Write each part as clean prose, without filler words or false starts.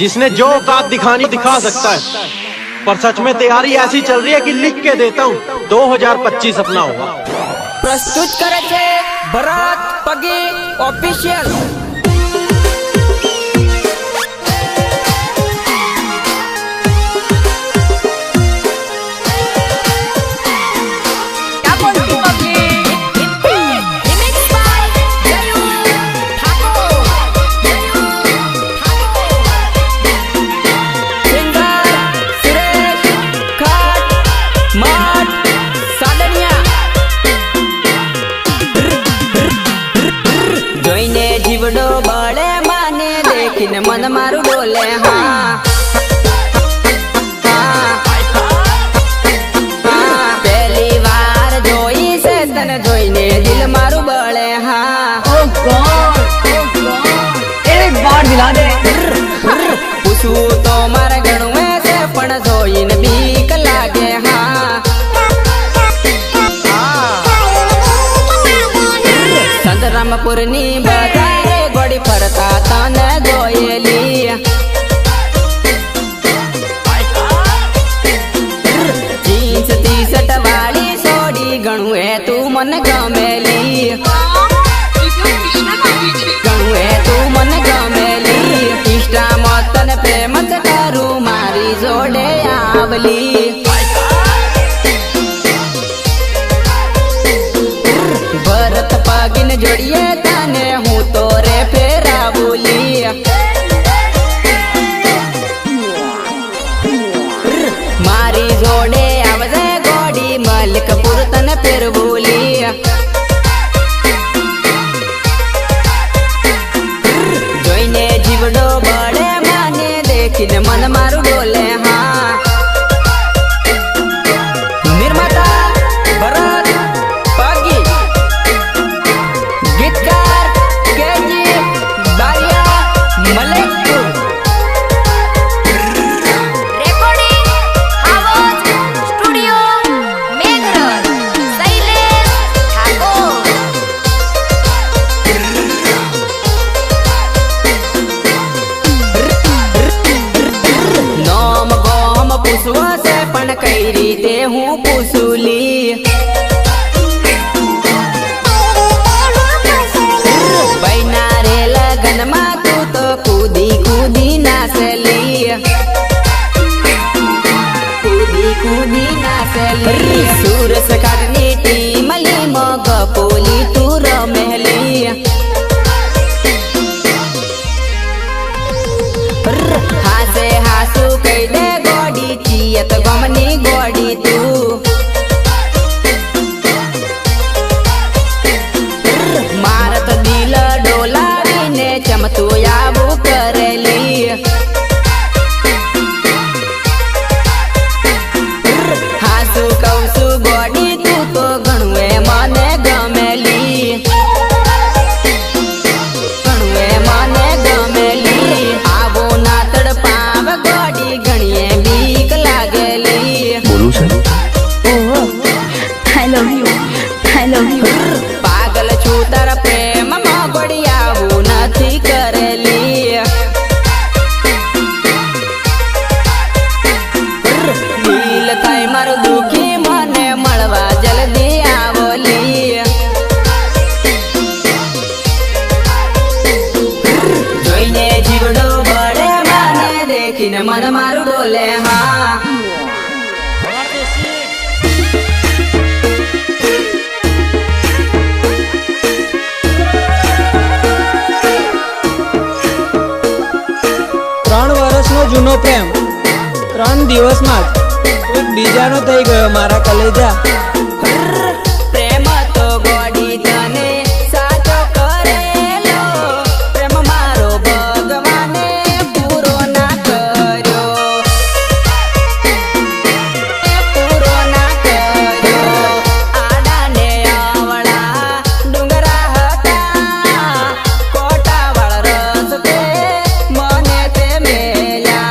जिसने जो औकात दिखानी दिखा सकता है, पर सच में तैयारी ऐसी चल रही है कि लिख के देता हूँ 2025 अपना होगा। प्रस्तुत करे छे भरत पगी ऑफिशियल। जीवडो बड़े माने देखिन मन मारू डोले हाँ, पहली बार जोई से तन जोईने दिल मारू बड़े हाँ। एक बार दिला दे पूछू तो मारे गणुए से पण जोईन बीक लागे हाँ। संतरामपुरनी बजारे गोड़ी फरता तन जोयेली, जीन्स टी शर्ट वाली सोड़ी गणुए तू मन गमेली, गणुए तू मन गमेली। इष्टा मतन प्रेम से करू मारी जोड़े आवली, भरत पगिन जोड़िए तने हूँ तो रे फेरा बोली। मारी जोड़े आवजे गोड़ी मलिकपुर तन फिर बोली, जोईने जीवडो बड़े माने देखिन मन मारू डोले हाँ। निर्माता भरत पगी, गीतकार केजी बारिया मलिकपुर, रेकॉर्डिंग आवाज स्टूडियो मेघरज, शैलेश ठाकुर। नोम गोम पुसवा से पण कई रीते हूँ पुसूली, बैना रे लगन मा तू तो कूदी कूदी नाचली, कूदी कूदी नाचली। सूरस काटनी टीमली मग पोली तू रमेली, हासे हासू कई दे गोड़ी चियत गमनी गोड़ी तू, मारत दिल डोलावी ने चमतू याबू करेली, हासू कौसू गोड़ी तू तो गणुए मने गमेली, गणुए मने गमेली। आवो ना तड़पाव गोड़ी गणिए बीक लागेली, बोलू sir I love you, I love you. पागल छूतर प्रेम में गोड़िया वो नथी करेली, दिल थाई मारू दुखी मने मळवा जल्दी आवली, जोईने जीवडो बड़े माने देखिन मन मारू डोले हाँ। ત્રણ વર્ષનો જૂનો પ્રેમ 3 દિવસમાં જ એક બીજાનો થઈ ગયો મારા કલેજા। પ્રેમ તો ગોડી તને સાચો કરેલો, પ્રેમ મારો ભગવાને પૂરો ના કર્યો, પૂરો ના કર્યો। આડા ને આવળા ડુંગરા હતા, કોટાવાળ રસ્તે મને તે મેલ્યા।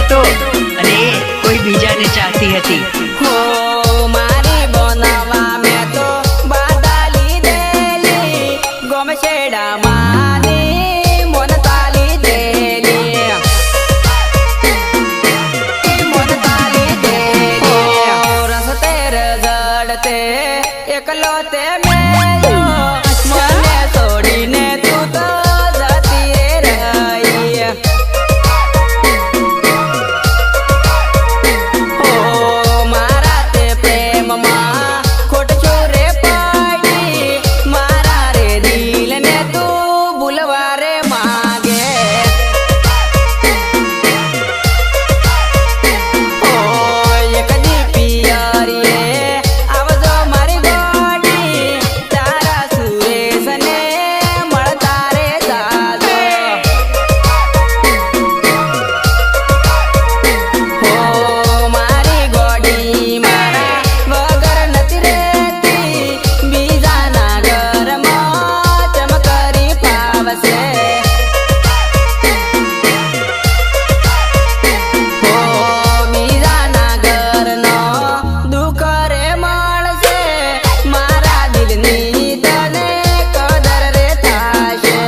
હતો અને એ કોઈ બીજાને ચાહતી હતી. હો મારી બનાવા મેં તો બાધા લીધેલી ગોમશેડા માની મોનતા લીધેલી મોનતા લીધેલી રસ્તે રઝળતે એકલો તે મેલ્યો મને છોડીને તું તો જતી રે રહી. મારા તે પ્રેમમાં ખોટ ચોરે પડી મારા રે દિલને તું ભૂલવા રે માગે. એક દી પિયરીએ આવજો મારી ગોડી તારા સુરેશને મળતા રે જાજો. મારી ગોડી મારા વગર નથી રહેતી બીજાના ઘરમાં ચમકરી પાવશે. બીજાના ઘરનો દુઃખ રે મળશે મારા દિલની તને કદર રે થાશે.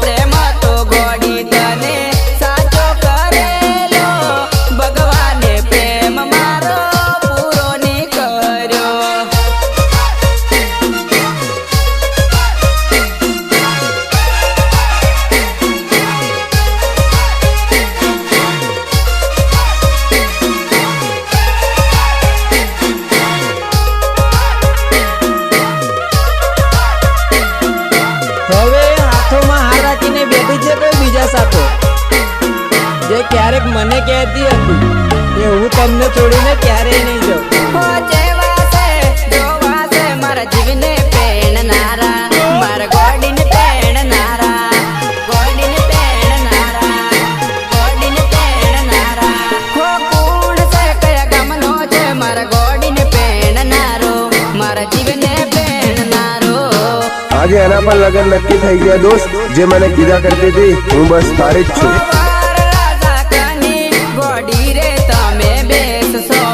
પ્રેમ તો ગોડી તને સાચો કરેલો ભગવાને પ્રેમ મારો પૂરો ની કર્યો. હવે હાથોમાં હાર રાખીને બેઠી છે કોઈ બીજા સાથે, જે ક્યારેક મને કહેતી હતી કે હું તમને છોડીને ક્યારેય નહીં જાઉં. હો જેવા છે જોવા છે મારા જીવને પેણનારા મારા ગોડીને પેણનારા ગોડીને પેણનારા ગોડીને પેણનારા. હો કોણ છે કયા ગામનો છે મારા ગોડીને પેણનારો મારા જીવને પેણનારો. આજે એના પર લગન નક્કી થઈ ગયા દોસ્ત. જે મને કીધા કરતી હતી હું બસ તારી જ છું. રાજા કની ગોડી રે તમે બેસશો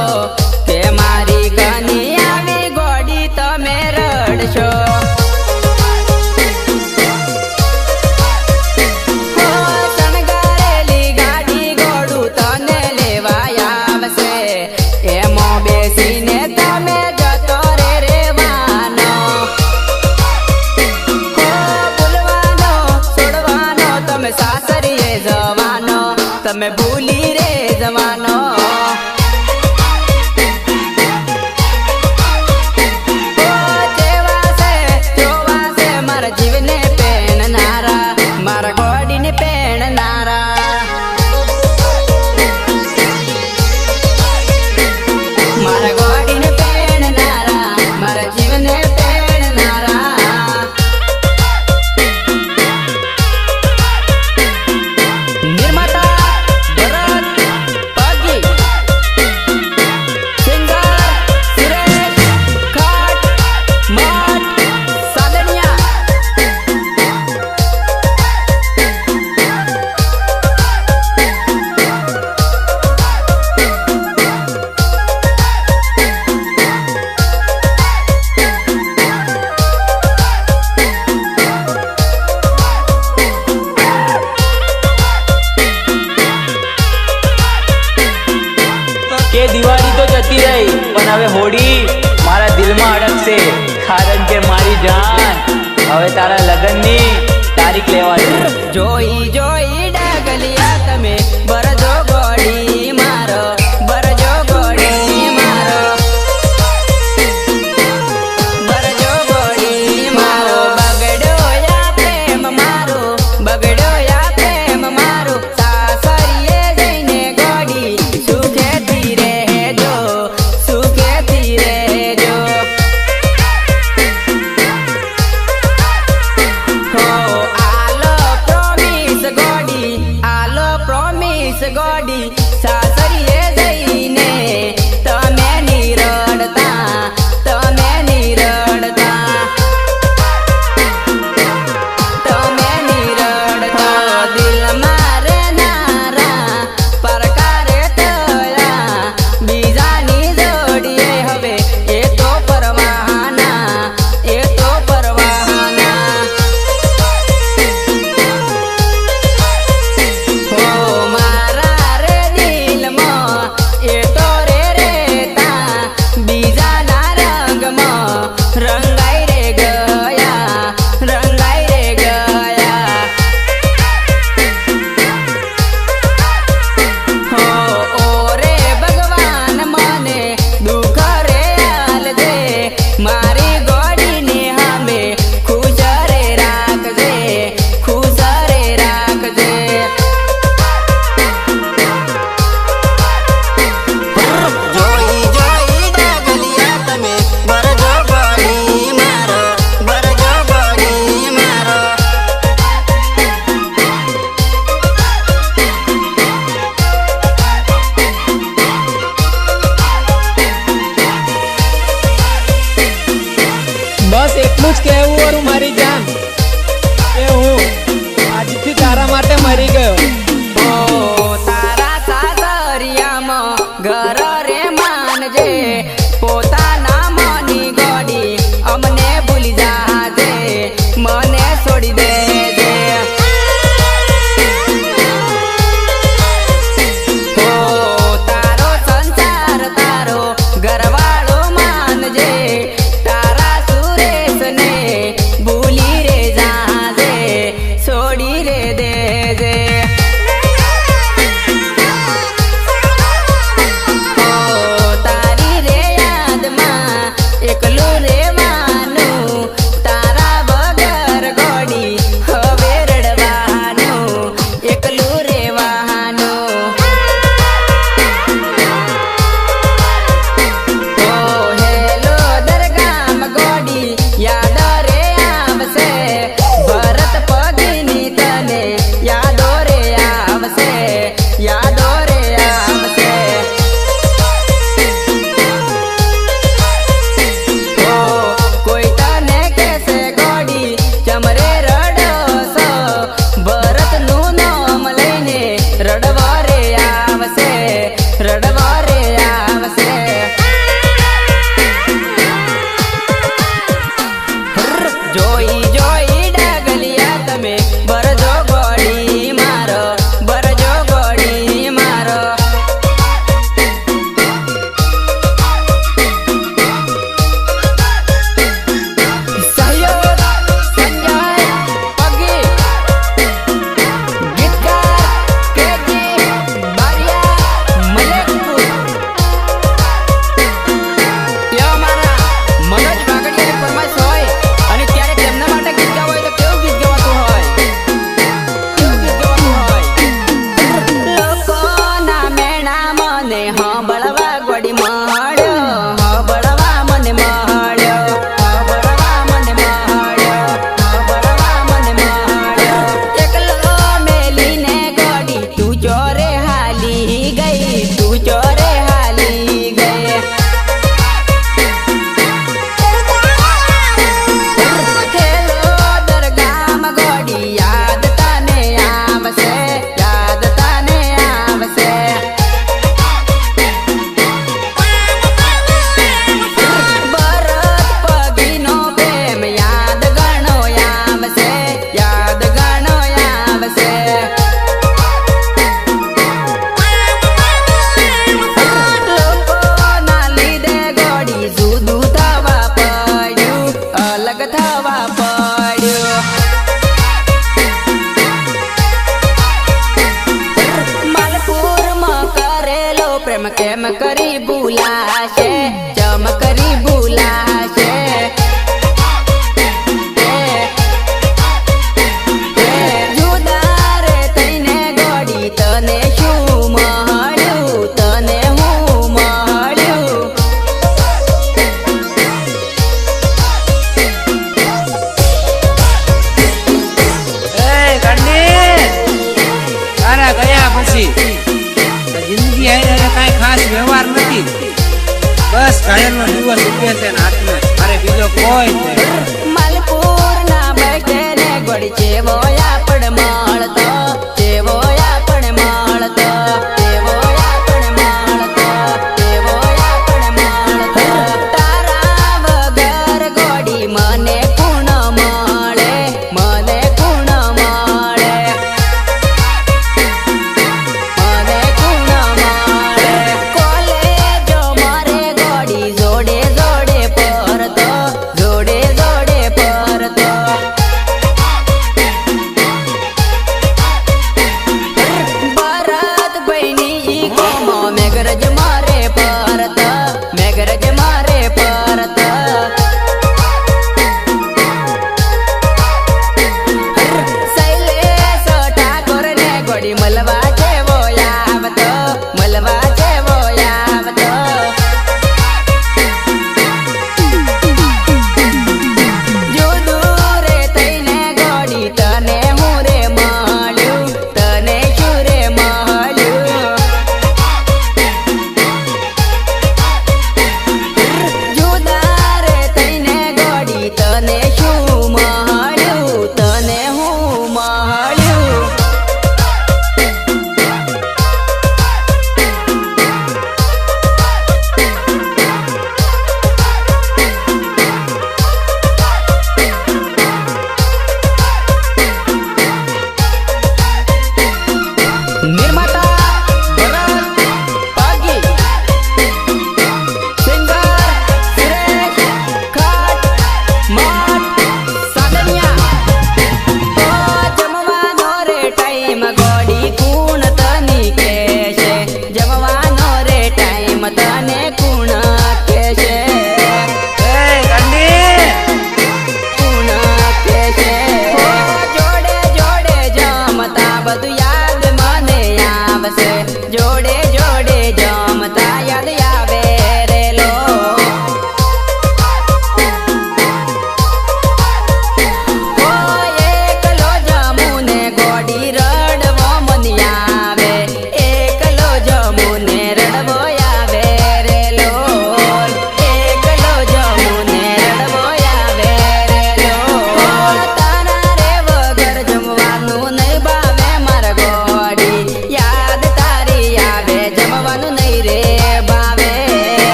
કે મારી કની આવી ગોડી તમે રડશો. શણગારેલી ગાડી ગોડું તને લેવા આવશે એમાં બેસીને તમે જતો રે રેવાનો. ભૂલવાનો છોડવાનો તમે સાસરીએ જવાનો તમે ભૂલી રે જવાનો. જેવા છે જોવા છે મારા જીવને પેણનારા મારા ગોડીને પેણનારા મારા ગોડીને પેણનારા મારા જીવને પેણનારા. નિર્માતા ભરત પગી સિંગર સુરેશ ખાટ મઠ સાદણિયા. કે દિવાળી તો જતી રહી પણ હવે હોળી મારા દિલમાં અડકશે, કારણ કે મારી જાન હવે તારા લગ્નની તારીખ લેવાની. જોઈ જોઈ ડગલિયા તમે બરજો ગોડી મારો બરજો ગોડી મારો બરજો ગોડી મારો. બગડ્યો યા પ્રેમ મારો બગડ્યો યા પ્રેમ મારો. સાસરીએ જઈને ગોડી સુખેથી રહેજો સુખેથી રહેજો. હો આલો પ્રોમિસ ગોડી આલો પ્રોમિસ ગોડી સાસરીએ જઈને તમે નિરડતા તમે નિરડતા તમે નિરડતા. ચમ કેમ કરી ભૂલાશે, ચમ કરી ભૂલાશે. જુદા રે તઈને ગોડી તને શું મળ્યું, તને હું મળ્યું. તારા ગયા પછી જિંદગી આઈને કાંઈ ખાસ વ્યવહાર નથી. બસ ઘાયલનો દિવસ ઉગે છે ને આટલું, મારે બીજો કોઈ જ નહીં. માલપુર ના બેઠે ને ગોડી ચેવો આપણ મળતો, ચેવો આપણ મળતો, ચેવો આપણ મળતો, ચેવો આપણ મળતો. તારા વગર ગોડી મને કોણ મળે, મને કોણ મળે, મને કોણ મળે. કોલેજો મારે ગોડી જોડે જોડે પરતો, જોડે જોડે પરતો. ભરત ભાઈની ઈ કોમો મેઘરજ